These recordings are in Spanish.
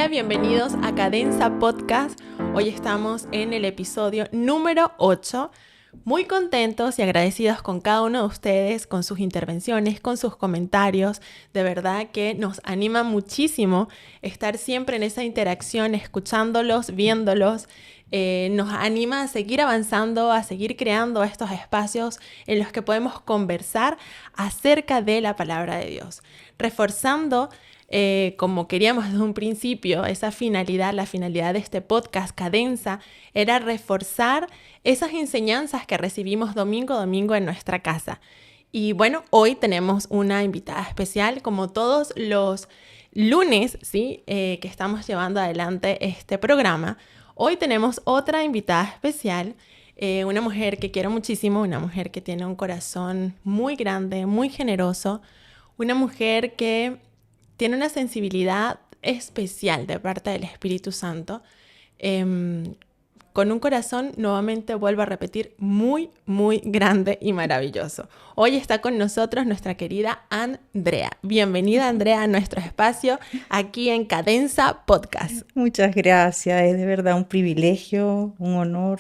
Hola, bienvenidos a Cadenza Podcast. Hoy estamos en el episodio número 8. Muy contentos y agradecidos con cada uno de ustedes, con sus intervenciones, con sus comentarios. De verdad que nos anima muchísimo estar siempre en esa interacción, escuchándolos, viéndolos. Nos anima a seguir avanzando, a seguir creando estos espacios en los que podemos conversar acerca de la palabra de Dios, reforzando como queríamos desde un principio, esa finalidad, la finalidad de este podcast Cadenza, era reforzar esas enseñanzas que recibimos domingo a domingo en nuestra casa. Y bueno, hoy tenemos una invitada especial, como todos los lunes, ¿sí? Que estamos llevando adelante este programa. Hoy tenemos otra invitada especial, una mujer que quiero muchísimo, una mujer que tiene un corazón muy grande, muy generoso, una mujer que tiene una sensibilidad especial de parte del Espíritu Santo, con un corazón, nuevamente vuelvo a repetir, muy, muy grande y maravilloso. Hoy está con nosotros nuestra querida Andrea. Bienvenida, Andrea, a nuestro espacio aquí en Cadenza Podcast. Muchas gracias, es de verdad un privilegio, un honor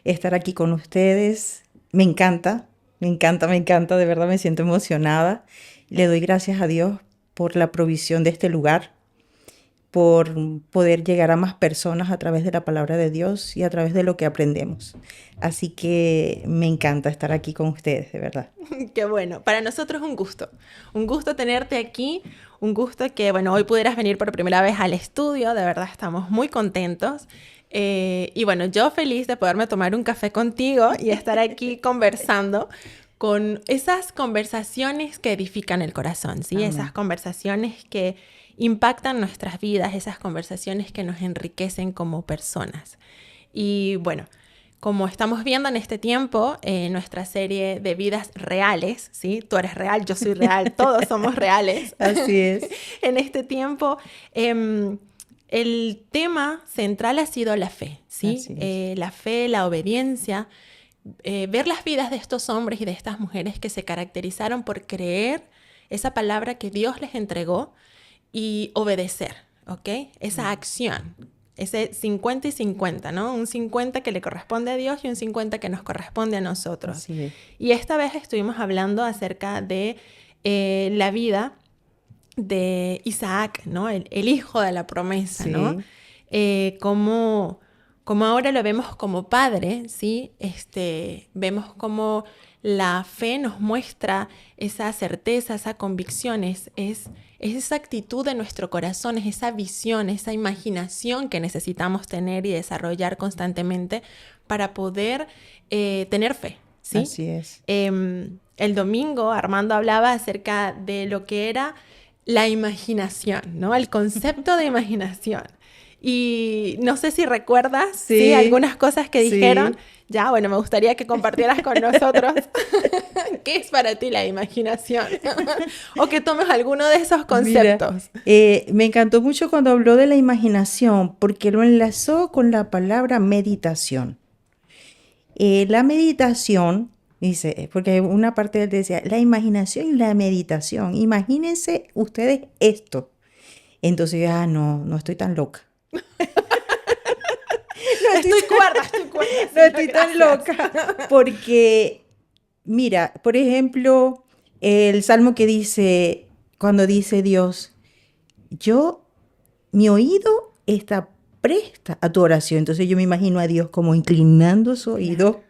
estar aquí con ustedes. Me encanta, de verdad me siento emocionada. Le doy gracias a Dios por la provisión de este lugar, por poder llegar a más personas a través de la palabra de Dios y a través de lo que aprendemos. Así que me encanta estar aquí con ustedes, de verdad. Qué bueno, para nosotros un gusto tenerte aquí, un gusto que, bueno, hoy pudieras venir por primera vez al estudio, de verdad estamos muy contentos. Y bueno, yo feliz de poderme tomar un café contigo y estar aquí conversando con esas conversaciones que edifican el corazón, ¿sí? Amén. Esas conversaciones que impactan nuestras vidas, esas conversaciones que nos enriquecen como personas. Y bueno, como estamos viendo en este tiempo, nuestra serie de vidas reales, ¿sí? Tú eres real, yo soy real, todos somos reales. Así es. En este tiempo, el tema central ha sido la fe, ¿sí? Así es. La fe, la obediencia. Ver las vidas de estos hombres y de estas mujeres que se caracterizaron por creer esa palabra que Dios les entregó y obedecer, ¿ok? Esa acción, ese 50 y 50, ¿no? Un 50 que le corresponde a Dios y un 50 que nos corresponde a nosotros. Así es. Y esta vez estuvimos hablando acerca de la vida de Isaac, ¿no? El hijo de la promesa, Sí. ¿no? Como ahora lo vemos como padre, ¿sí? Vemos como la fe nos muestra esa certeza, esa convicción, es esa actitud de nuestro corazón, es esa visión, esa imaginación que necesitamos tener y desarrollar constantemente para poder tener fe, ¿sí? Así es. El domingo Armando hablaba acerca de lo que era la imaginación, ¿no? El concepto de imaginación. Y no sé si recuerdas, ¿sí? Algunas cosas que dijeron. Ya, bueno, me gustaría que compartieras con nosotros qué es para ti la imaginación. O que tomes alguno de esos conceptos. Mira, me encantó mucho cuando habló de la imaginación, porque lo enlazó con la palabra meditación. La meditación, dice, porque una parte de él decía, la imaginación y la meditación. Imagínense ustedes esto. Entonces, no estoy tan loca. Estoy cuerda. No estoy tan loca. Porque, mira, por ejemplo, el salmo que dice, cuando dice Dios, mi oído está presta a tu oración. Entonces yo me imagino a Dios como inclinando su oído,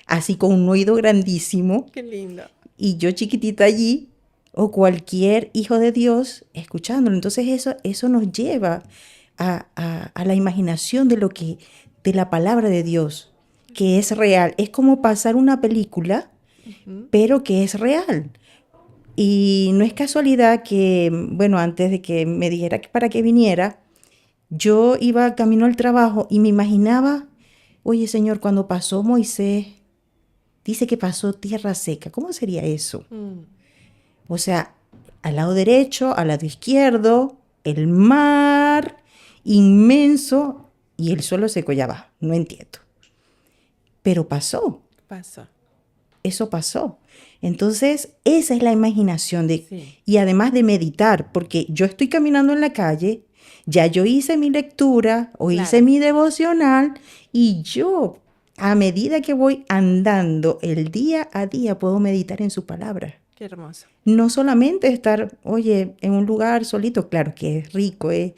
así con un oído grandísimo. Qué lindo. Y yo chiquitita allí, o cualquier hijo de Dios escuchándolo. Entonces eso nos lleva a la imaginación de la palabra de Dios, que es real. Es como pasar una película, pero que es real. Y no es casualidad que, bueno, antes de que me dijera que para que viniera, yo iba camino al trabajo y me imaginaba, oye Señor, cuando pasó Moisés, dice que pasó tierra seca. ¿Cómo sería eso? O sea, al lado derecho, al lado izquierdo, el mar inmenso y el suelo seco ya va. No entiendo. Pero pasó. Eso pasó. Entonces, esa es la imaginación Sí. y además de meditar, porque yo estoy caminando en la calle Ya yo hice mi lectura o Claro. hice mi devocional y yo, a medida que voy andando el día a día, puedo meditar en su palabra. Qué hermoso. No solamente estar, oye, en un lugar solito, claro que es rico, es,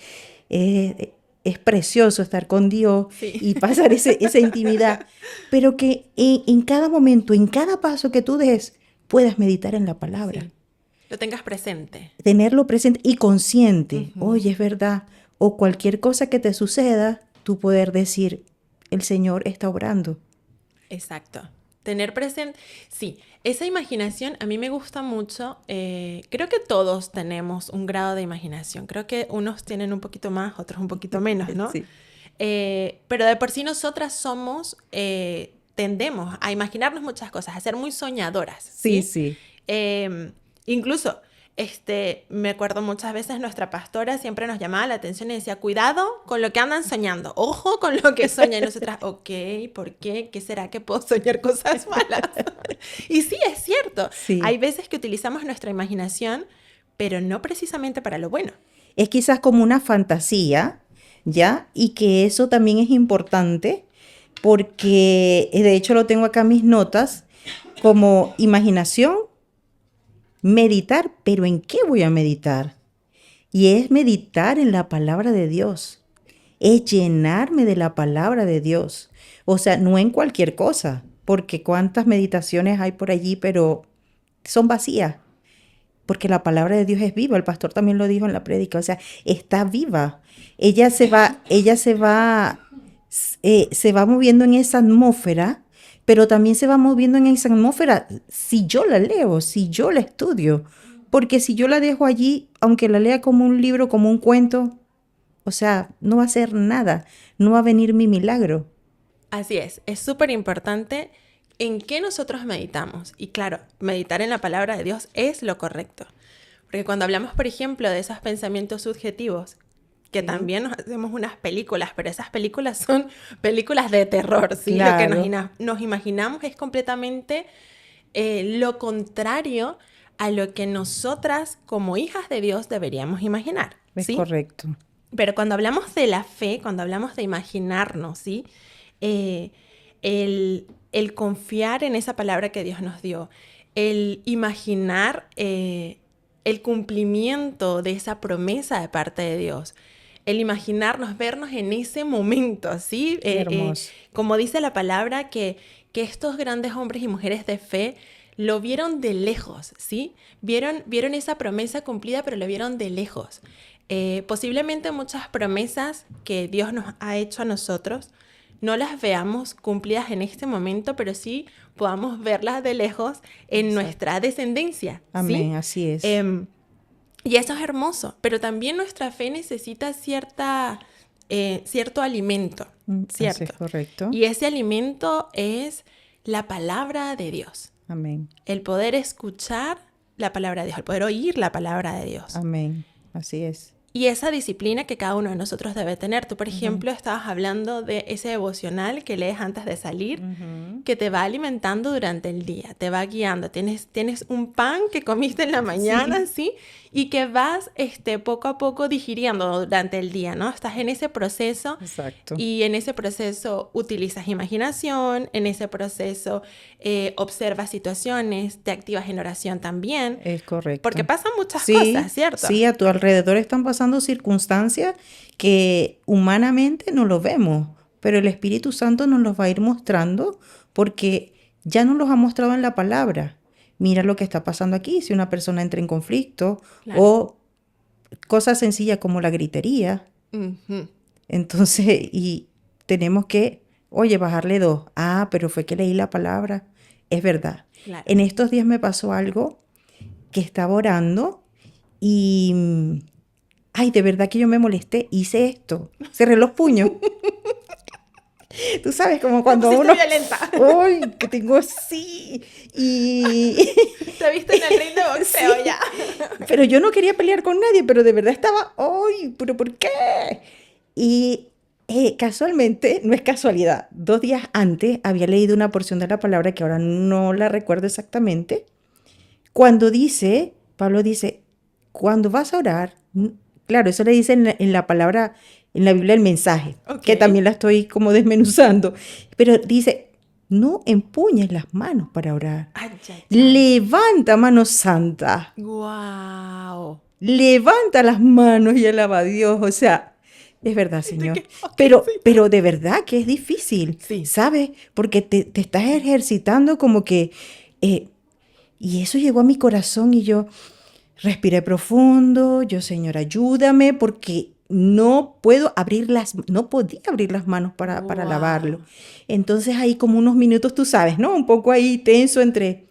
es precioso estar con Dios Sí. y pasar esa intimidad, pero que en cada momento, en cada paso que tú des, puedas meditar en la palabra. Sí. Lo tengas presente. Tenerlo presente y consciente. Ujú. Oye, es verdad. O cualquier cosa que te suceda, tú poder decir, el Señor está obrando. Exacto. Tener presente, sí, esa imaginación a mí me gusta mucho. Creo que todos tenemos un grado de imaginación. Creo que unos tienen un poquito más, otros un poquito menos, ¿no? Sí. Pero de por sí nosotras tendemos a imaginarnos muchas cosas, a ser muy soñadoras, ¿sí? Sí. Incluso, me acuerdo muchas veces nuestra pastora siempre nos llamaba la atención y decía, cuidado con lo que andan soñando, ojo con lo que sueñan. Y nosotras, ok, ¿por qué? ¿Qué será que puedo soñar cosas malas? Y sí, es cierto. Sí. Hay veces que utilizamos nuestra imaginación, pero no precisamente para lo bueno. Es quizás como una fantasía, ¿ya? Y que eso también es importante porque, de hecho lo tengo acá en mis notas, como imaginación, meditar, pero ¿en qué voy a meditar? Y es meditar en la palabra de Dios, es llenarme de la palabra de Dios. O sea, no en cualquier cosa, porque cuántas meditaciones hay por allí, pero son vacías, porque la palabra de Dios es viva. El pastor también lo dijo en la prédica, o sea, está viva. Se va moviendo en esa atmósfera, pero también se va moviendo en esa atmósfera si yo la leo, si yo la estudio. Porque si yo la dejo allí, aunque la lea como un libro, como un cuento, o sea, no va a hacer nada, no va a venir mi milagro. Así es súper importante en qué nosotros meditamos. Y claro, meditar en la palabra de Dios es lo correcto. Porque cuando hablamos, por ejemplo, de esos pensamientos subjetivos, que también nos hacemos unas películas, pero esas películas son películas de terror, ¿sí? Claro. Lo que nos imaginamos es completamente lo contrario a lo que nosotras como hijas de Dios deberíamos imaginar, Es ¿sí? correcto. Pero cuando hablamos de la fe, cuando hablamos de imaginarnos, ¿sí? El confiar en esa palabra que Dios nos dio, el imaginar el cumplimiento de esa promesa de parte de Dios, el imaginarnos, vernos en ese momento, ¿sí? Hermoso. Como dice la palabra, que estos grandes hombres y mujeres de fe lo vieron de lejos, ¿sí? Vieron esa promesa cumplida, pero lo vieron de lejos. Posiblemente muchas promesas que Dios nos ha hecho a nosotros no las veamos cumplidas en este momento, pero sí podamos verlas de lejos en nuestra descendencia, ¿sí? Amén, así es. Y eso es hermoso, pero también nuestra fe necesita cierto alimento, ¿cierto? Así es correcto. Y ese alimento es la palabra de Dios. Amén. El poder escuchar la palabra de Dios, el poder oír la palabra de Dios. Amén. Así es. Y esa disciplina que cada uno de nosotros debe tener. Tú, por ejemplo, estabas hablando de ese devocional que lees antes de salir, que te va alimentando durante el día, te va guiando. Tienes un pan que comiste en la mañana, ¿sí? Y que vas poco a poco digiriendo durante el día, ¿no? Estás en ese proceso. Exacto. Y en ese proceso utilizas imaginación, en ese proceso observas situaciones, te activas en oración también. Es correcto. Porque pasan muchas cosas, ¿cierto? Sí, a tu alrededor están pasando circunstancias que humanamente no lo vemos, pero el Espíritu Santo nos los va a ir mostrando porque ya nos los ha mostrado en la palabra. Mira lo que está pasando aquí, si una persona entra en conflicto, Claro. o cosas sencillas como la gritería. Ujú. Entonces, y tenemos que, oye, bajarle 2. Ah, pero fue que leí la palabra. Es verdad. Claro. En estos días me pasó algo que estaba orando y, ay, de verdad que yo me molesté. Hice esto. Cerré los puños. Tú sabes, como cuando Te uno... pusiste violenta. ¡Ay, que tengo así! Y... Te viste en el ring de boxeo Sí. ya. Pero yo no quería pelear con nadie, pero de verdad estaba, ¡ay, pero por qué! Y casualmente, no es casualidad, 2 días antes había leído una porción de la palabra que ahora no la recuerdo exactamente, cuando Pablo dice, cuando vas a orar, Claro, eso le dice en la palabra, en la Biblia el mensaje, Ok. que también la estoy como desmenuzando. Pero dice, no empuñes las manos para orar. Ay, ay, ay. Levanta mano santa. Wow. Levanta las manos y alaba a Dios. O sea, es verdad, Señor. Ok, Pero de verdad que es difícil, Sí. ¿sabes? Porque te estás ejercitando como que... y eso llegó a mi corazón y yo respiré profundo. Yo, Señor, ayúdame porque no podía abrir las manos para Wow. alabarlo. Entonces ahí como unos minutos, tú sabes, ¿no? Un poco ahí tenso entre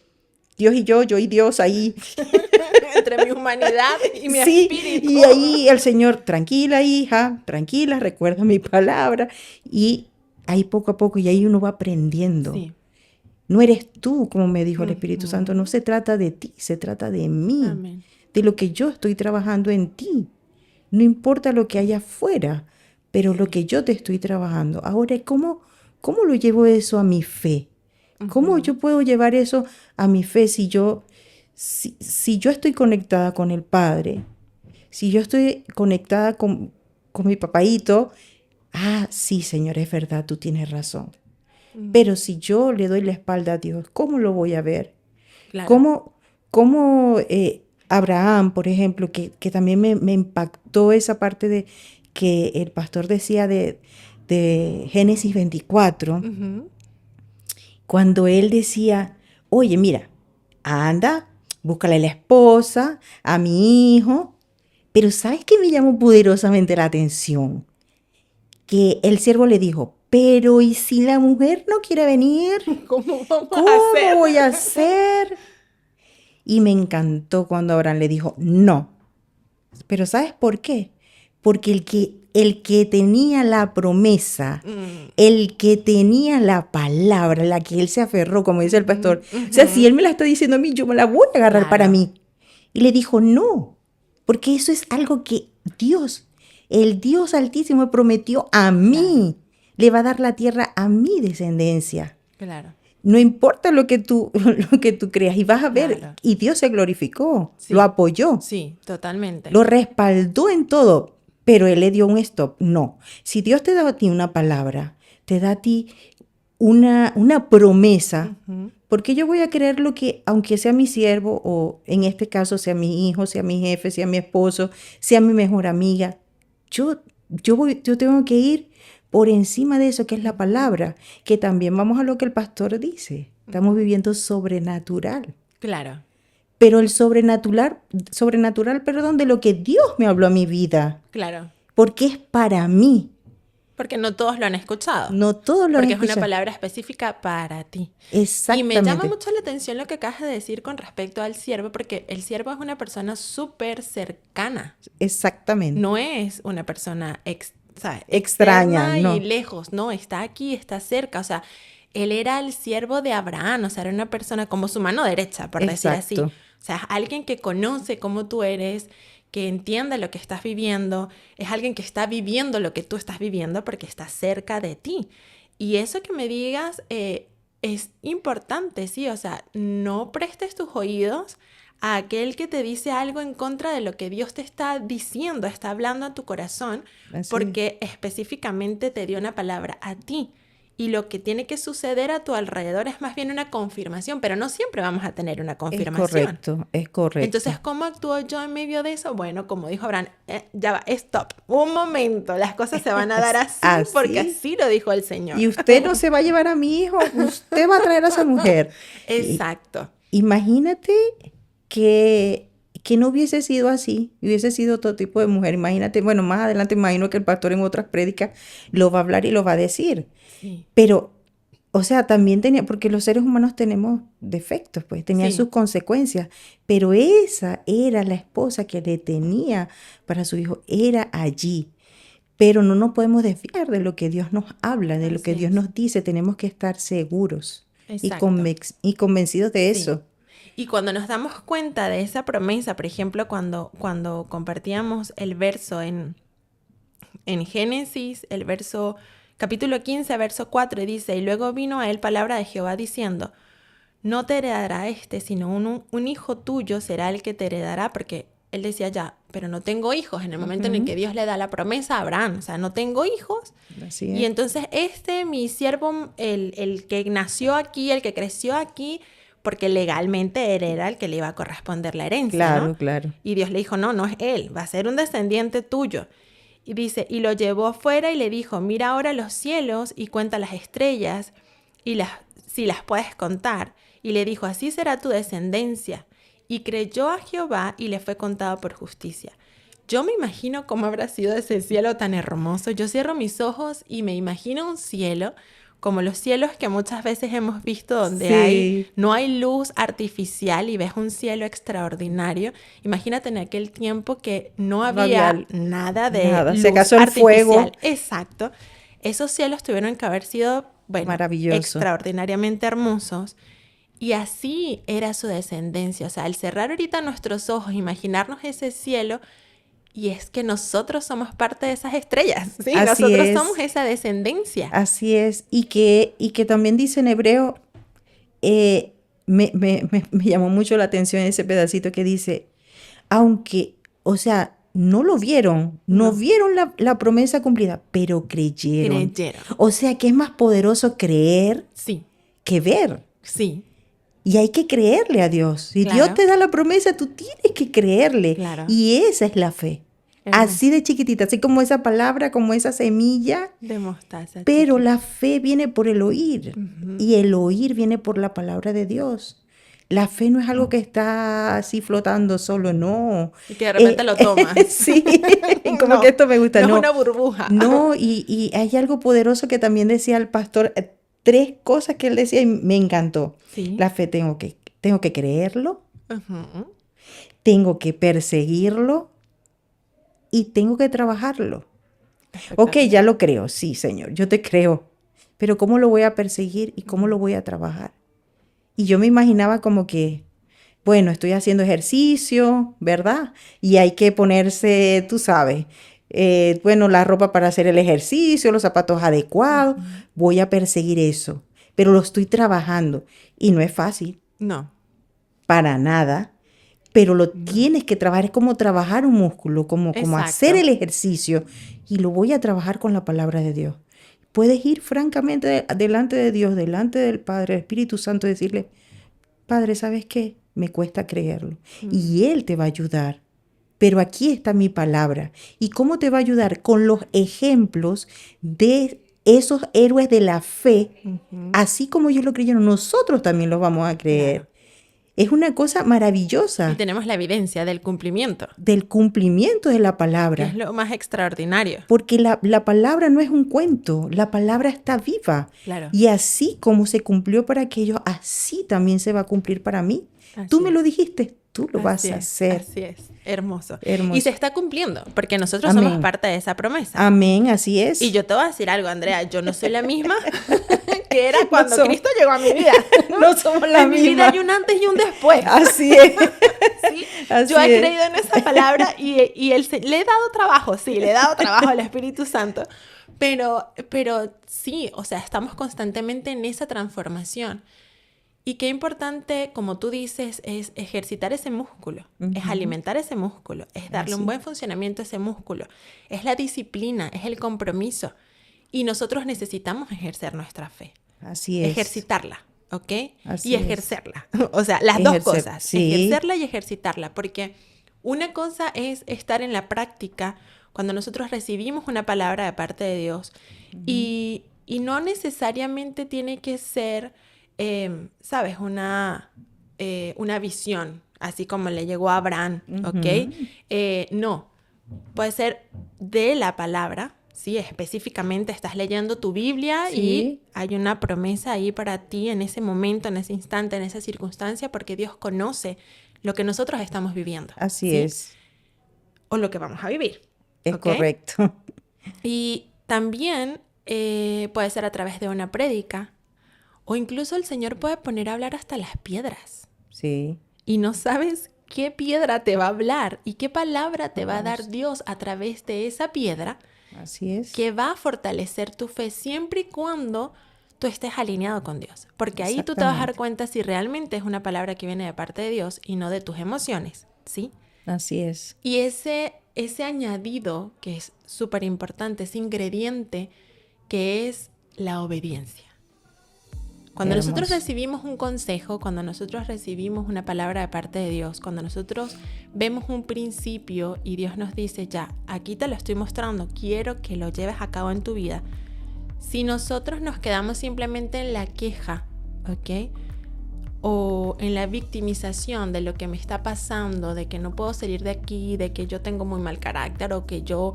Dios y yo y Dios ahí. Entre mi humanidad y mi Sí, espíritu. y ahí el Señor, tranquila hija, tranquila, recuerda mi palabra. Y ahí poco a poco, y ahí uno va aprendiendo. Sí. No eres tú, como me dijo el Espíritu Ujú. Santo, no se trata de ti, se trata de mí, Amén. de lo que yo estoy trabajando en ti. No importa lo que haya afuera, pero lo que yo te estoy trabajando. Ahora, ¿cómo lo llevo eso a mi fe? ¿Cómo yo puedo llevar eso a mi fe si yo estoy conectada con el Padre? Si yo estoy conectada con mi papaíto, sí, Señor, es verdad, tú tienes razón. Pero si yo le doy la espalda a Dios, ¿cómo lo voy a ver? Claro. ¿Cómo Abraham, por ejemplo, que también me impactó esa parte de que el pastor decía de Génesis 24, Ujú. cuando él decía, oye, mira, anda, búscale la esposa, a mi hijo. Pero ¿sabes qué me llamó poderosamente la atención? Que el siervo le dijo, pero ¿y si la mujer no quiere venir? ¿Cómo vamos a ¿Cómo hacer? voy a hacer? Y me encantó cuando Abraham le dijo, no. Pero ¿sabes por qué? Porque el que tenía la promesa, el que tenía la palabra, la que él se aferró, como dice el pastor. O sea, si él me la está diciendo a mí, yo me la voy a agarrar para Claro. mí. Y le dijo, no, porque eso es algo que Dios, el Dios Altísimo, me prometió a mí. Le va a dar la tierra a mi descendencia. Claro. No importa lo que tú creas, y vas a ver, Claro. y Dios se glorificó, Sí. lo apoyó, Sí, totalmente. lo respaldó en todo, pero él le dio un stop. No, si Dios te da a ti una palabra, te da a ti una promesa, Ujú. porque yo voy a creer lo que, aunque sea mi siervo, o en este caso sea mi hijo, sea mi jefe, sea mi esposo, sea mi mejor amiga, yo tengo que ir por encima de eso que es la palabra, que también vamos a lo que el pastor dice. Estamos viviendo sobrenatural. Claro. Pero el sobrenatural, perdón, de lo que Dios me habló a mi vida, Claro. porque es para mí. Porque no todos lo han escuchado. No todos lo han Porque es una escuchado. palabra específica para ti. Y me llama Exactamente. mucho la atención lo que acabas de decir con respecto al siervo, porque el siervo es una persona súper cercana. Exactamente. No es una persona ¿sabes? Extraña, Externa no. y lejos. No, está aquí, está cerca. O sea, él era el siervo de Abraham. O sea, era una persona como su mano derecha, por decir así. Exacto. O sea, alguien que conoce cómo tú eres, que entiende lo que estás viviendo. Es alguien que está viviendo lo que tú estás viviendo porque está cerca de ti. Y eso que me digas es importante, ¿sí? O sea, no prestes tus oídos a aquel que te dice algo en contra de lo que Dios te está diciendo, está hablando a tu corazón, Así porque específicamente te dio una palabra a ti. Y lo que tiene que suceder a tu alrededor es más bien una confirmación, pero no siempre vamos a tener una es confirmación. es correcto. Entonces, ¿cómo actúo yo en medio de eso? Bueno, como dijo Abraham, ya va, stop, un momento, las cosas se van a dar así, Así. porque así lo dijo el Señor. Y usted no se va a llevar a mi hijo, usted va a traer a esa mujer. Exacto. Imagínate que no hubiese sido así, hubiese sido otro tipo de mujer. Imagínate, bueno, más adelante imagino que el pastor en otras prédicas lo va a hablar y lo va a decir. Sí. Pero, o sea, también tenía, porque los seres humanos tenemos defectos, pues tenían Sí. sus consecuencias. Pero esa era la esposa que le tenía para su hijo, era allí. Pero no nos podemos desviar de lo que Dios nos habla, de lo Así que Dios es. nos dice. Tenemos que estar seguros y, Exacto. y convencidos de Sí. eso. Y cuando nos damos cuenta de esa promesa, por ejemplo, cuando compartíamos el verso en Génesis, el verso capítulo 15, verso 4, dice, y luego vino a él palabra de Jehová diciendo, no te heredará sino un hijo tuyo será el que te heredará, porque él decía ya, pero no tengo hijos. En el momento en el que Dios le da la promesa a Abraham, o sea, no tengo hijos. Así es. Y entonces mi siervo, el que nació aquí, el que creció aquí, porque legalmente él era el que le iba a corresponder la herencia, Claro, ¿no? claro. Y Dios le dijo, no, no es él, va a ser un descendiente tuyo. Y dice, y lo llevó afuera y le dijo, mira ahora los cielos y cuenta las estrellas, y si las puedes contar. Y le dijo, así será tu descendencia. Y creyó a Jehová y le fue contado por justicia. Yo me imagino cómo habrá sido ese cielo tan hermoso. Yo cierro mis ojos y me imagino un cielo como los cielos que muchas veces hemos visto donde no hay luz artificial y ves un cielo extraordinario. Imagínate en aquel tiempo que no había nada de luz se casó el artificial. fuego. Exacto. Esos cielos tuvieron que haber sido, maravilloso, extraordinariamente hermosos. Y así era su descendencia. O sea, al cerrar ahorita nuestros ojos, imaginarnos ese cielo, y es que nosotros somos parte de esas estrellas, ¿sí? Nosotros somos esa descendencia. Así es. Y que también dice en Hebreo, me llamó mucho la atención ese pedacito que dice, aunque, o sea, no lo vieron, no vieron la promesa cumplida, pero creyeron. O sea, que es más poderoso creer que ver. Sí. Y hay que creerle a Dios. Si Dios te da la promesa, tú tienes que creerle. Y esa es la fe. Así de chiquitita, así como esa palabra, como esa semilla. De mostaza. Pero la fe viene por el oír. Y el oír viene por la palabra de Dios. La fe no es algo que está así flotando solo, no. Y que de repente lo tomas. Sí, como que esto me gusta. No es una burbuja. No, y hay algo poderoso que también decía el pastor. 3 cosas que él decía y me encantó. Sí. La fe tengo que creerlo, tengo que perseguirlo y tengo que trabajarlo. Ok, ya lo creo, sí, Señor, yo te creo, pero ¿cómo lo voy a perseguir y cómo lo voy a trabajar? Y yo me imaginaba como que, bueno, estoy haciendo ejercicio, ¿verdad? Y hay que ponerse, tú sabes, la ropa para hacer el ejercicio, los zapatos adecuados. Voy a perseguir eso, pero lo estoy trabajando y no es fácil. No. Para nada, pero lo tienes que trabajar. Es como trabajar un músculo, como hacer el ejercicio, y lo voy a trabajar con la palabra de Dios. Puedes ir francamente delante de Dios, delante del Padre, del Espíritu Santo, y decirle, Padre, ¿sabes qué? Me cuesta creerlo. Y Él te va a ayudar. Pero aquí está mi palabra. ¿Y cómo te va a ayudar? Con los ejemplos de esos héroes de la fe. Así como ellos lo creyeron, nosotros también lo vamos a creer. Claro. Es una cosa maravillosa. Y tenemos la evidencia del cumplimiento. Del cumplimiento de la palabra. Es lo más extraordinario. Porque la palabra no es un cuento, la palabra está viva. Claro. Y así como se cumplió para aquellos, así también se va a cumplir para mí. Tú me lo dijiste, tú lo vas a hacer. Así es, hermoso. Hermoso. Y se está cumpliendo, porque nosotros somos parte de esa promesa. Amén, así es. Y yo te voy a decir algo, Andrea, yo no soy la misma que era cuando Cristo llegó a mi vida. No somos la misma. En mi vida hay un antes y un después. Así es. ¿Sí? Así yo he creído en esa palabra y le he dado trabajo, le he dado trabajo al Espíritu Santo. Pero sí, o sea, estamos constantemente en esa transformación. Y qué importante, como tú dices, es ejercitar ese músculo, es alimentar ese músculo, es darle un buen funcionamiento a ese músculo, es la disciplina, es el compromiso. Y nosotros necesitamos ejercer nuestra fe. Así es. Ejercitarla, ¿ok? Así y ejercerla. O sea, las dos cosas. Sí. Ejercerla y ejercitarla. Porque una cosa es estar en la práctica cuando nosotros recibimos una palabra de parte de Dios. Y no necesariamente tiene que ser... ¿sabes? Una visión, así como le llegó a Abraham, ¿ok? No, puede ser de la palabra, ¿sí? Específicamente estás leyendo tu Biblia y hay una promesa ahí para ti en ese momento, en ese instante, en esa circunstancia, porque Dios conoce lo que nosotros estamos viviendo. Así es. O lo que vamos a vivir. Es correcto. Y también puede ser a través de una prédica. O incluso el Señor puede poner a hablar hasta las piedras. Sí. Y no sabes qué piedra te va a hablar y qué palabra te va a dar Dios a través de esa piedra. Así es. Que va a fortalecer tu fe siempre y cuando tú estés alineado con Dios. Porque ahí tú te vas a dar cuenta si realmente es una palabra que viene de parte de Dios y no de tus emociones, ¿sí? Así es. Y ese añadido que es súper importante, ese ingrediente que es la obediencia. Cuando Hermoso. nosotros recibimos un consejo, cuando nosotros recibimos una palabra de parte de Dios, cuando nosotros vemos un principio y Dios nos dice, ya, aquí te lo estoy mostrando, quiero que lo lleves a cabo en tu vida. Si nosotros nos quedamos simplemente en la queja, ¿ok? O en la victimización de lo que me está pasando, de que no puedo salir de aquí, de que yo tengo muy mal carácter o que yo,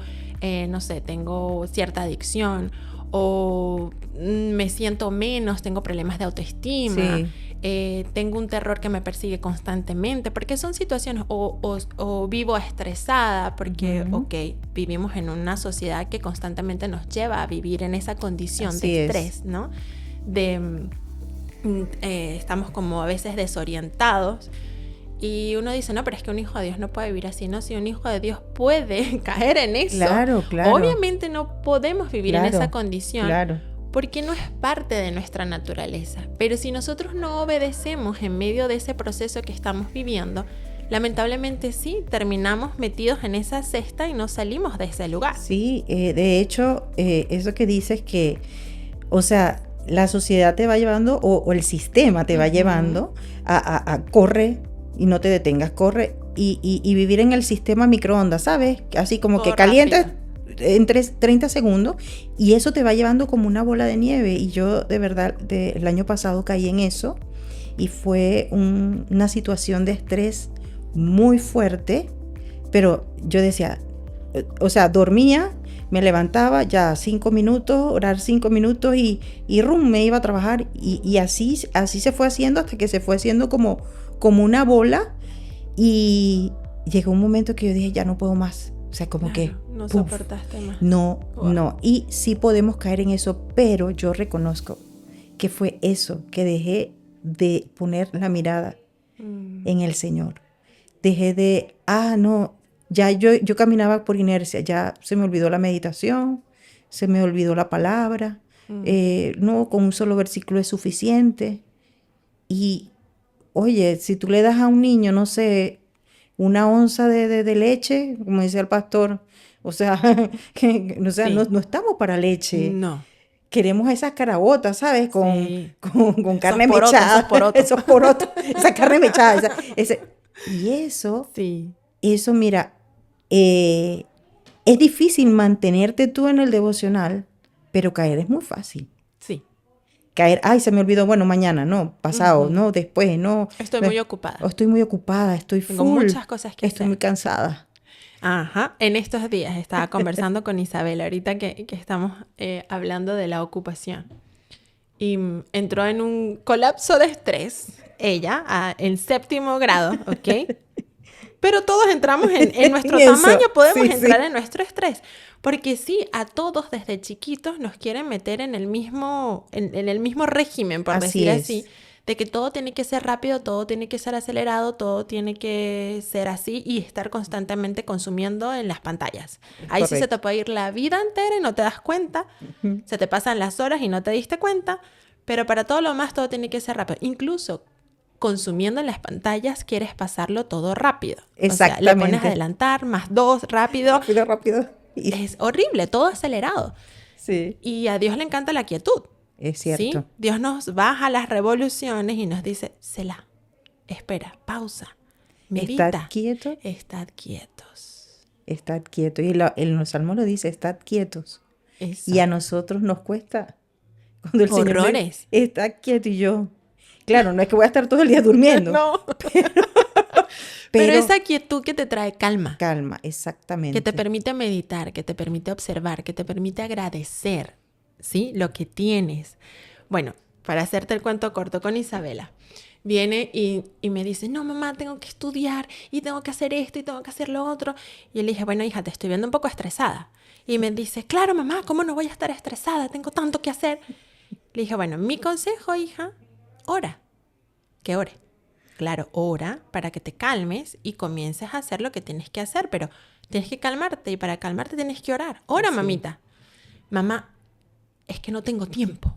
no sé, tengo cierta adicción o me siento menos, tengo problemas de autoestima, Sí. tengo un terror que me persigue constantemente, porque son situaciones o vivo estresada, porque, ok, vivimos en una sociedad que constantemente nos lleva a vivir en esa condición Así de es. estrés, ¿no? Estamos como a veces desorientados y uno dice, no, pero es que un hijo de Dios no puede vivir así, ¿no? Si un hijo de Dios puede caer en eso, Claro. obviamente no podemos vivir en esa condición, Claro. porque no es parte de nuestra naturaleza. Pero si nosotros no obedecemos en medio de ese proceso que estamos viviendo, lamentablemente sí, terminamos metidos en esa cesta y no salimos de ese lugar. Sí, de hecho, eso que dices que, o sea, la sociedad te va llevando o el sistema te va llevando a corre y no te detengas, corre y vivir en el sistema microondas, ¿sabes? Así como Todo que calientas rápido. en 30 segundos y eso te va llevando como una bola de nieve. Y yo de verdad el año pasado caí en eso y fue una situación de estrés muy fuerte, pero yo decía, o sea, dormía, me levantaba ya 5 minutos, orar 5 minutos y rum, me iba a trabajar y así se fue haciendo hasta que se fue haciendo como una bola y llegó un momento que yo dije, ya no puedo más. O sea, como que no ¡puf! soportaste más. No. Wow. Y sí podemos caer en eso, pero yo reconozco que fue eso, que dejé de poner la mirada en el Señor. Dejé de, no, ya yo caminaba por inercia, ya se me olvidó la meditación, se me olvidó la palabra, no, con un solo versículo es suficiente. Y, oye, si tú le das a un niño, no sé, una onza de leche, como decía el pastor, o sea, no estamos para leche. No. Queremos esas carabotas, ¿sabes? Con carne mechada. Esos porotos. Esa carne mechada. Y eso, mira, es difícil mantenerte tú en el devocional, pero caer es muy fácil. Sí. Caer, se me olvidó, bueno, mañana, no, pasado, no, después, no. Estoy muy ocupada. Estoy muy ocupada, estoy full. Tengo muchas cosas que hacer. Estoy muy cansada. Ajá, en estos días estaba conversando con Isabel, ahorita que estamos hablando de la ocupación. Y entró en un colapso de estrés, ella, en 7º grado, ¿ok? Pero todos entramos en nuestro tamaño, podemos entrar en nuestro estrés. Porque sí, a todos desde chiquitos nos quieren meter en el mismo régimen, por decir así, de que todo tiene que ser rápido, todo tiene que ser acelerado, todo tiene que ser así y estar constantemente consumiendo en las pantallas. Ahí Correcto. Sí se te puede ir la vida entera y no te das cuenta, se te pasan las horas y no te diste cuenta, pero para todo lo más todo tiene que ser rápido. Incluso consumiendo en las pantallas quieres pasarlo todo rápido. Exactamente. O sea, le pones adelantar, +2, rápido. Rápido. Es horrible, todo acelerado. Sí. Y a Dios le encanta la quietud. Es cierto. ¿Sí? Dios nos baja las revoluciones y nos dice, Selah, espera, pausa, medita. ¿Estad quieto? Estad quietos. Estad quietos. Y el Salmo lo dice, estad quietos. Eso. Y a nosotros nos cuesta. Cuando el Horrores. Señor dice, estad quieto y yo... Claro, no es que voy a estar todo el día durmiendo. No. Pero esa quietud que te trae calma. Calma, exactamente. Que te permite meditar, que te permite observar, que te permite agradecer, ¿sí? Lo que tienes. Bueno, para hacerte el cuento corto con Isabela, viene y me dice, no, mamá, tengo que estudiar y tengo que hacer esto y tengo que hacer lo otro. Y yo le dije, bueno, hija, te estoy viendo un poco estresada. Y me dice, claro, mamá, ¿cómo no voy a estar estresada? Tengo tanto que hacer. Le dije, bueno, mi consejo, hija, ora. Que ore. Claro, ora para que te calmes y comiences a hacer lo que tienes que hacer, pero tienes que calmarte y para calmarte tienes que orar. Ora, sí. Mamita. Mamá, es que no tengo tiempo.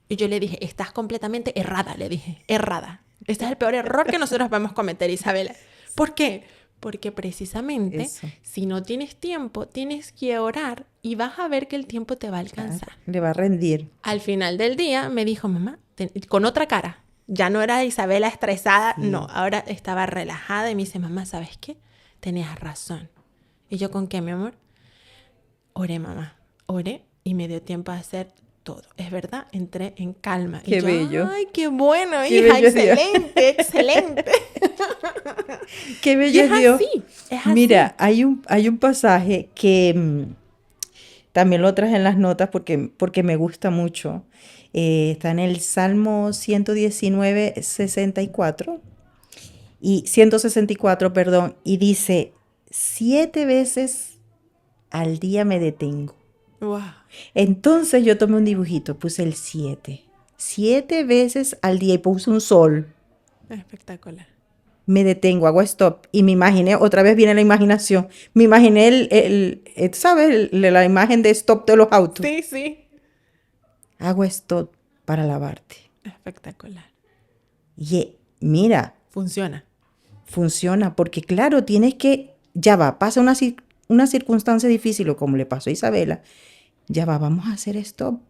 Y yo le dije, estás completamente errada, le dije, errada. Este es el peor error que nosotros vamos a cometer, Isabela. ¿Por qué? Porque precisamente, Eso. si no tienes tiempo, tienes que orar y vas a ver que el tiempo te va a alcanzar. Le va a rendir. Al final del día me dijo, mamá, con otra cara. Ya no era Isabela estresada, Sí. no, ahora estaba relajada y me dice, mamá, ¿sabes qué? Tenías razón. ¿Y yo con qué, mi amor? Oré, mamá, oré y me dio tiempo a hacer todo. Es verdad, entré en calma. Qué y yo, bello. ay, qué bueno, Qué hija, bello es Dios. excelente, excelente. Qué Y bello es es Dios. así, es así. Mira, hay un pasaje que también lo traje en las notas porque me gusta mucho. Está en el Salmo 119, 64 y 164, perdón, y dice, 7 veces al día me detengo. Wow, Entonces yo tomé un dibujito, puse el 7. 7 veces al día y puse un sol. espectacular. Me detengo, hago stop y me imaginé, otra vez viene la imaginación, me imaginé ¿sabes? La imagen de stop de los autos. Sí, sí. Hago stop para lavarte. Espectacular. Y mira, Funciona. funciona porque claro, tienes que, ya va, pasa una circunstancia difícil o como le pasó a Isabela, ya va, vamos a hacer stop.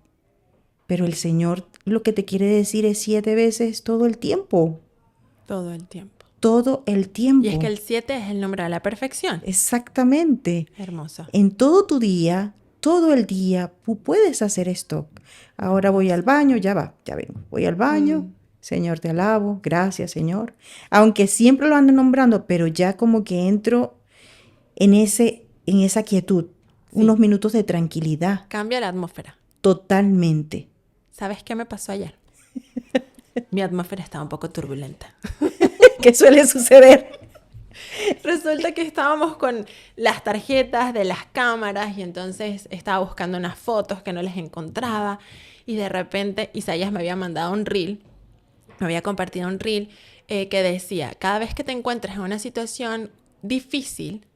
Pero el Señor lo que te quiere decir es 7 veces todo el tiempo. Todo el tiempo. Todo el tiempo. Y es que el 7 es el número de la perfección. Exactamente. Hermoso. En todo tu día, todo el día, tú puedes hacer stop. Ahora voy al baño, ya va, ya vengo. Voy al baño, Señor, te alabo, gracias, Señor. Aunque siempre lo ando nombrando, pero ya como que entro en esa quietud, Sí. unos minutos de tranquilidad, Cambia la atmósfera. totalmente. ¿Sabes qué me pasó ayer? Mi atmósfera estaba un poco turbulenta. ¿Qué suele suceder? Resulta que estábamos con las tarjetas de las cámaras y entonces estaba buscando unas fotos que no les encontraba y de repente Isaías me había mandado un reel, me había compartido un reel que decía, cada vez que te encuentres en una situación difícil,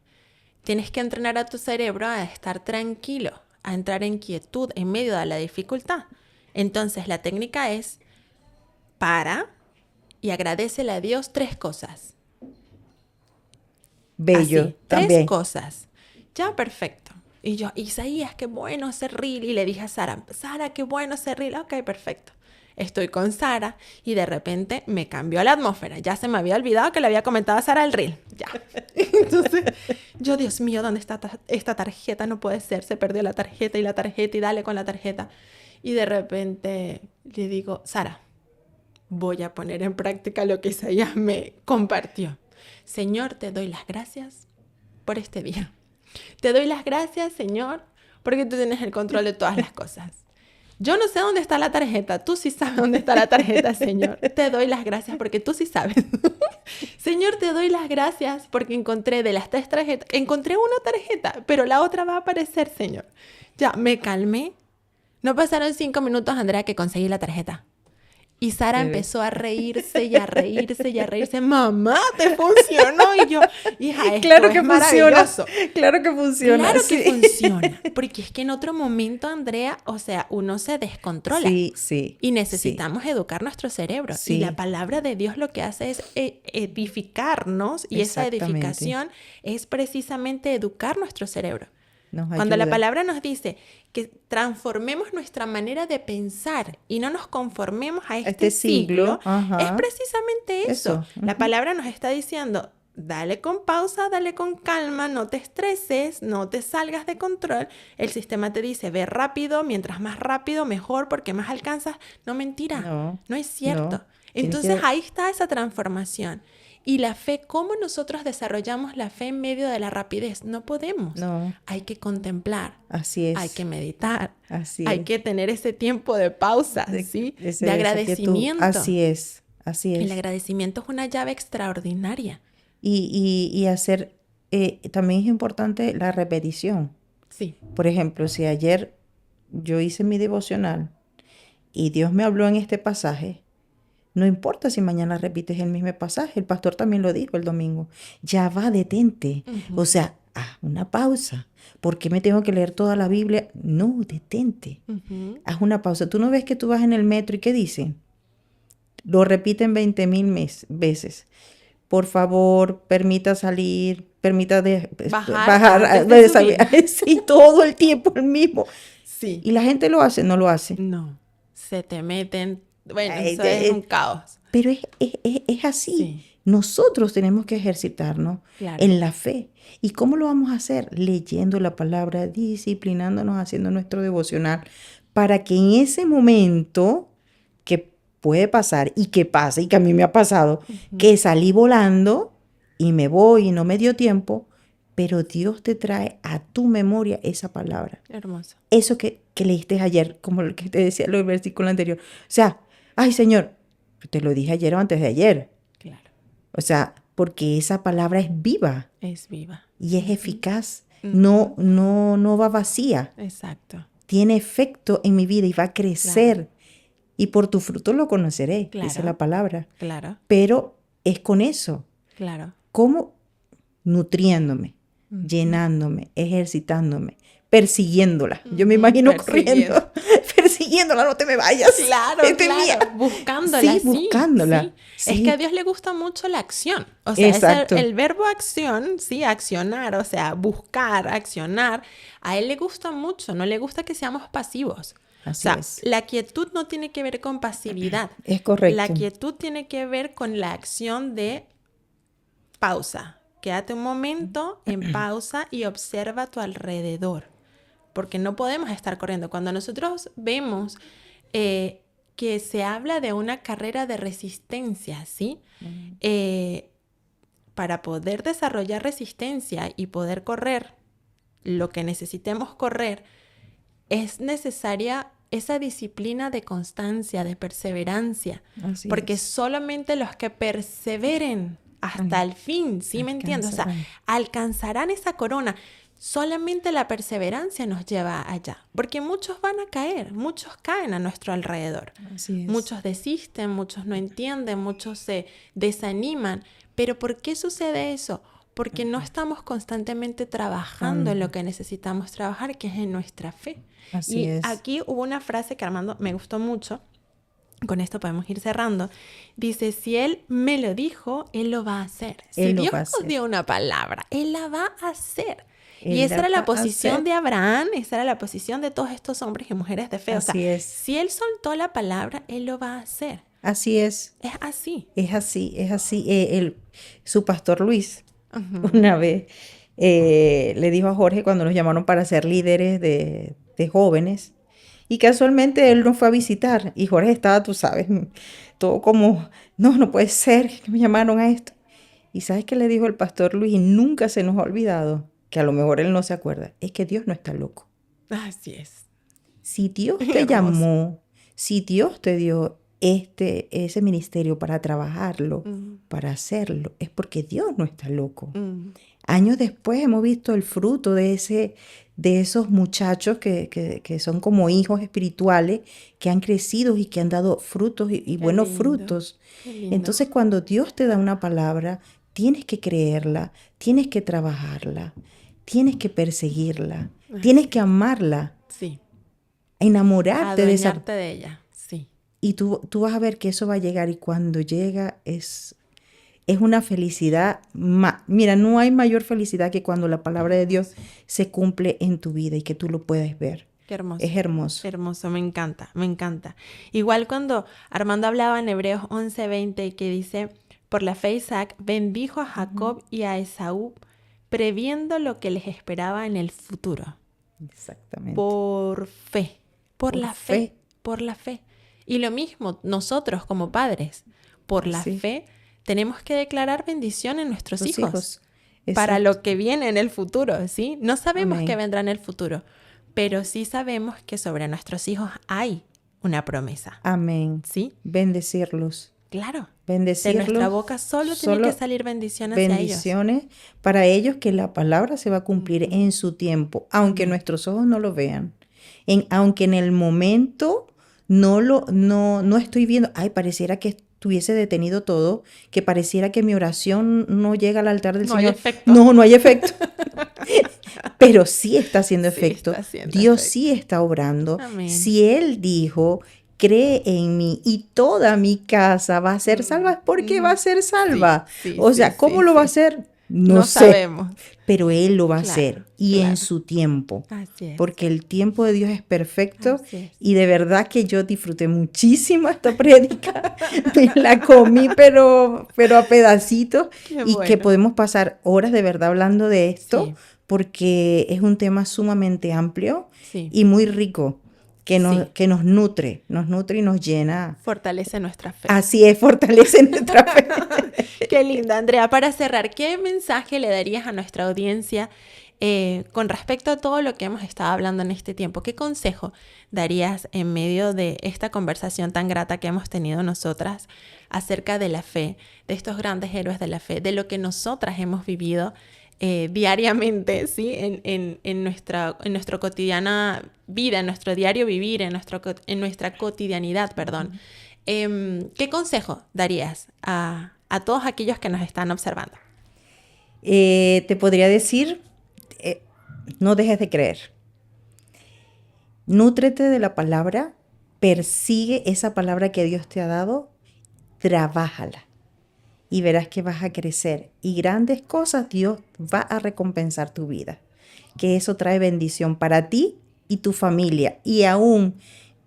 tienes que entrenar a tu cerebro a estar tranquilo, a entrar en quietud en medio de la dificultad. Entonces la técnica es para y agradécele a Dios 3 cosas. Bello, Así, 3 también. cosas. Ya, perfecto. Y yo, Isaías, qué bueno hacer reel. Y le dije a Sara, Sara, qué bueno hacer reel. Ok, perfecto. Estoy con Sara y de repente me cambió la atmósfera. Ya se me había olvidado que le había comentado a Sara el reel. Ya. Entonces, yo, Dios mío, ¿dónde está esta tarjeta? No puede ser. Se perdió la tarjeta y dale con la tarjeta. Y de repente le digo, Sara, voy a poner en práctica lo que Isaías me compartió. Señor, te doy las gracias por este día. Te doy las gracias, Señor, porque tú tienes el control de todas las cosas. Yo no sé dónde está la tarjeta. Tú sí sabes dónde está la tarjeta, Señor. Te doy las gracias porque tú sí sabes. Señor, te doy las gracias porque encontré de las 3 tarjetas, encontré una tarjeta, pero la otra va a aparecer, Señor. Ya, me calmé. No pasaron 5 minutos, Andrea, que conseguí la tarjeta. Y Sara empezó a reírse y a reírse y a reírse. Mamá, te funcionó. Y yo, hija, esto Claro es que maravilloso. funciona. Claro que funciona. Claro sí. que funciona. Porque es que en otro momento, Andrea, o sea, uno se descontrola. Sí, sí. Y necesitamos educar nuestro cerebro. Sí. Y la palabra de Dios lo que hace es edificarnos. Y esa Exactamente. edificación es precisamente educar nuestro cerebro. Nos Cuando la ayuda. palabra nos dice que transformemos nuestra manera de pensar y no nos conformemos a este siglo, ajá. es precisamente eso. Eso, La ujú. palabra nos está diciendo, dale con pausa, dale con calma, no te estreses, no te salgas de control. El sistema te dice, ve rápido, mientras más rápido, mejor, porque más alcanzas. No, mentira, no es cierto. no. Tienes Entonces que- ahí está esa transformación. Y la fe, ¿cómo nosotros desarrollamos la fe en medio de la rapidez? No podemos. No, Hay que contemplar, así es. hay que meditar, Así hay es. que tener ese tiempo de pausa, ¿sí? De esa quietud. agradecimiento. Así es, así es. El agradecimiento es una llave extraordinaria. Y hacer, también es importante la repetición. Sí, Por ejemplo, si ayer yo hice mi devocional y Dios me habló en este pasaje, no importa si mañana repites el mismo pasaje, el pastor también lo dijo el domingo. Ya va, detente. O sea, haz una pausa. ¿Por qué me tengo que leer toda la Biblia? No, detente. Haz una pausa. Tú no ves que tú vas en el metro y ¿qué dicen? Lo repiten 20,000 veces. por favor, permita salir, permita Bajar antes de subir. sí, todo el tiempo el mismo. Sí. Y la gente lo hace, no lo hace. No, se te meten. Bueno, Ay, eso es un caos. Pero es así. Sí. Nosotros tenemos que ejercitarnos Claro. en la fe. ¿Y cómo lo vamos a hacer? Leyendo la palabra, disciplinándonos, haciendo nuestro devocional, para que en ese momento que puede pasar y que pasa, y que a mí me ha pasado, que salí volando y me voy y no me dio tiempo, pero Dios te trae a tu memoria esa palabra. Hermoso. Eso que leíste ayer, como lo que te decía el versículo anterior. O sea, ay Señor, te lo dije ayer o antes de ayer. Claro. O sea, porque esa palabra es viva Es viva. y es eficaz. No va vacía. Exacto. Tiene efecto en mi vida y va a crecer. Y por tu fruto lo conoceré, dice la palabra. Claro. Pero es con eso. Claro. ¿Cómo? Nutriéndome, llenándome, ejercitándome, persiguiéndola. Yo me imagino corriendo, persiguiéndola, no te me vayas. Claro, Mía. Buscándola. Sí, buscándola. Sí. Sí. Es que a Dios le gusta mucho la acción. O sea, exacto. el verbo acción, sí, accionar, o sea, buscar, accionar, a Él le gusta mucho, no le gusta que seamos pasivos. Así o sea, es. la quietud no tiene que ver con pasividad. Es correcto. La quietud tiene que ver con la acción de pausa. Quédate un momento en pausa y observa a tu alrededor, porque no podemos estar corriendo. Cuando nosotros vemos que se habla de una carrera de resistencia, ¿sí? Para poder desarrollar resistencia y poder correr lo que necesitemos correr, es necesaria esa disciplina de constancia, de perseverancia, porque solamente los que perseveren hasta el fin, ¿sí me entiendes? O sea, alcanzarán esa corona. Solamente la perseverancia nos lleva allá, porque muchos van a caer, muchos caen a nuestro alrededor. Así es. Muchos desisten, muchos no entienden, muchos se desaniman. ¿Pero por qué sucede eso? Porque no estamos constantemente trabajando en lo que necesitamos trabajar, que es en nuestra fe. Así es. Aquí hubo una frase que, Armando, me gustó mucho. Con esto podemos ir cerrando. Dice, si Él me lo dijo, Él lo va a hacer. Si Dios nos dio una palabra, Él la va a hacer. Y esa era la posición de Abraham, esa era la posición de todos estos hombres y mujeres de fe. O sea, si Él soltó la palabra, Él lo va a hacer. Así es. Es así. Es así, es así. Su pastor Luis, una vez, le dijo a Jorge cuando nos llamaron para ser líderes de jóvenes, y casualmente él nos fue a visitar, y Jorge estaba, tú sabes, todo como, no puede ser que me llamaron a esto. Y ¿sabes qué le dijo el pastor Luis? Y nunca se nos ha olvidado, que a lo mejor él no se acuerda, es que Dios no está loco. Así es. Si Dios te llamó, si Dios te dio ese ministerio para trabajarlo, para hacerlo, es porque Dios no está loco. Años después hemos visto el fruto de esos muchachos que son como hijos espirituales, que han crecido y que han dado frutos y buenos frutos. Entonces, cuando Dios te da una palabra, tienes que creerla, tienes que trabajarla, tienes que perseguirla, tienes que amarla, enamorarte de ella. Sí. Y tú vas a ver que eso va a llegar, y cuando llega es una felicidad. Mira, no hay mayor felicidad que cuando la palabra de Dios se cumple en tu vida y que tú lo puedas ver. Qué hermoso. Es hermoso. Hermoso, me encanta, me encanta. Igual cuando Armando hablaba en Hebreos 11:20, que dice, por la fe Isaac bendijo a Jacob y a Esaú, previendo lo que les esperaba en el futuro. Exactamente. Por fe, por la fe. Y lo mismo, nosotros como padres, por la fe, tenemos que declarar bendición en nuestros hijos para lo que viene en el futuro, ¿sí? No sabemos qué vendrá en el futuro, pero sí sabemos que sobre nuestros hijos hay una promesa. Amén. ¿Sí? Bendecirlos. Claro. Bendecirlos. De nuestra boca solo tiene que salir bendición hacia bendiciones ellos. Para ellos, que la palabra se va a cumplir en su tiempo, aunque nuestros ojos no lo vean. Aunque en el momento no estoy viendo, pareciera que estuviese detenido todo, que pareciera que mi oración no llega al altar del Señor. Hay efecto. No hay efecto. Pero sí está haciendo efecto. Dios sí está obrando. Amén. Si Él dijo cree en mí y toda mi casa va a ser salva. ¿Por qué va a ser salva? Sí, O sea, ¿cómo lo va a hacer? No sé, sabemos. pero Él lo va a Claro, hacer y en su tiempo. Así es. Porque el tiempo de Dios es perfecto Así es. y de verdad que yo disfruté muchísimo esta prédica. Me la comí, pero a pedacitos. Qué Y que bueno. podemos pasar horas de verdad hablando de esto, Sí. porque es un tema sumamente amplio Sí. y muy rico, que Sí. que nos nutre y nos llena. Fortalece nuestra fe. Así es, fortalece nuestra fe. Qué linda, Andrea. Para cerrar, ¿qué mensaje le darías a nuestra audiencia con respecto a todo lo que hemos estado hablando en este tiempo? ¿Qué consejo darías en medio de esta conversación tan grata que hemos tenido nosotras acerca de la fe, de estos grandes héroes de la fe, de lo que nosotras hemos vivido diariamente, ¿sí? en nuestra cotidiana vida, en nuestro diario vivir, en nuestra cotidianidad, perdón? ¿Qué consejo darías a todos aquellos que nos están observando? Te podría decir, no dejes de creer. Nútrete de la palabra, persigue esa palabra que Dios te ha dado, trabájala y verás que vas a crecer y grandes cosas Dios va a recompensar tu vida. Que eso trae bendición para ti y tu familia y aún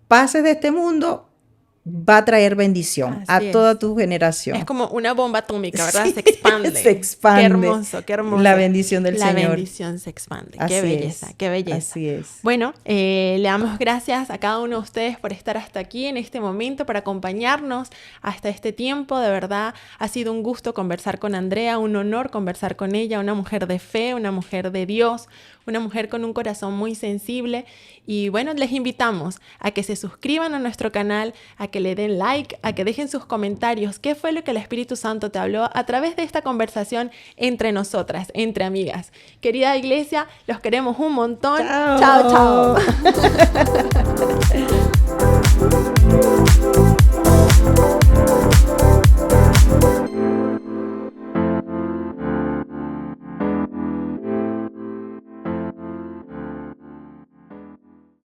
pases de este mundo, va a traer bendición Así a es. toda tu generación. Es como una bomba atómica, ¿verdad? Sí, Se expande. se expande. Qué hermoso, qué hermoso. La bendición del La Señor. bendición se expande. Así Qué belleza, es, qué belleza. así es. Bueno, le damos gracias a cada uno de ustedes por estar hasta aquí en este momento, por acompañarnos hasta este tiempo. De verdad, ha sido un gusto conversar con Andrea, un honor conversar con ella, una mujer de fe, una mujer de Dios, una mujer con un corazón muy sensible. Y bueno, les invitamos a que se suscriban a nuestro canal, a que le den like, a que dejen sus comentarios. ¿Qué fue lo que el Espíritu Santo te habló a través de esta conversación entre nosotras, entre amigas? Querida iglesia, los queremos un montón. Chao. Chao, chao.